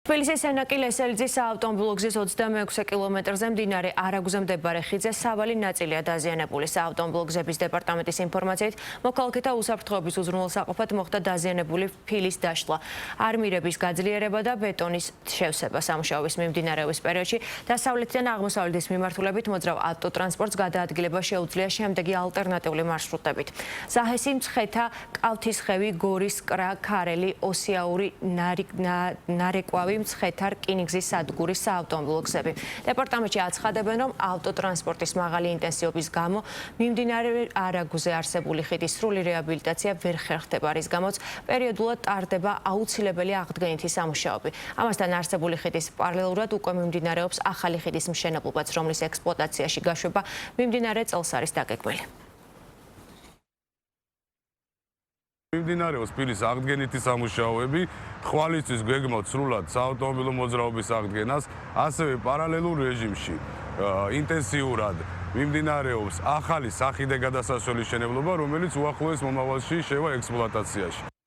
თბილისის სენაკი ლესელიძის საავტომობილო გზის 26 კილომეტრზე მდინარე არაგუზე მდებარე ხიდზე სავალი ნაწილია დაზიანებული. საავტომობილო გზების დეპარტამენტის ინფორმაციით, მოქალაქეთა უსაფრთხოების უზრუნველსაყოფად მოხდა დაზიანებული ფილის დაშლა, არმირების გაძლიერება და ბეტონის შევსება. სამუშაოების მიმდინარეობის პერიოდში დასავლეთიდან აღმოსავლეთის მიმართულებით მოძრავ ავტოტრანსპორტს გადაადგილება შეუძლია შემდეგი ალტერნატიული მარშრუტებით: ზაჰესი, მცხეთა, კავთისხევი, გორის კრა, ქარელი, ოსიაური, ნარეკვავი, მცხეთა, რკინიგზის სადგურის საავტომობილო გზები. დეპარტამენტში აცხადებენ, რომ ავტოტრანსპორტის მაღალი ინტენსივობის გამო მიმდინარე არაგუზე არსებული ხიდის სრული რეაბილიტაცია ვერ ხერხდება, რის გამოც პერიოდულად ტარდება აუცილებელი აღდგენითი სამუშაოები. ამასთან არსებული ხიდის პარალელურად უკვე მიმდინარეობს ახალი ხიდის მშენებლობაც, რომლის ექსპლუატაციაში გაშვება მიმდინარე წელს არის დაგეგმილი. მიმდინარეობს ფილის აღდგენითი სამუშაოები, ხვალისთვის გვეგმავთ სრულად საავტომობილო მოძრაობის აღდგენას, ასევე პარალელურ რეჟიმში ინტენსიურად მიმდინარეობს ახალი სახიდე გადასასვლელის მშენებლობა, რომელიც უახლოეს მომავალში შევა ექსპლუატაციაში.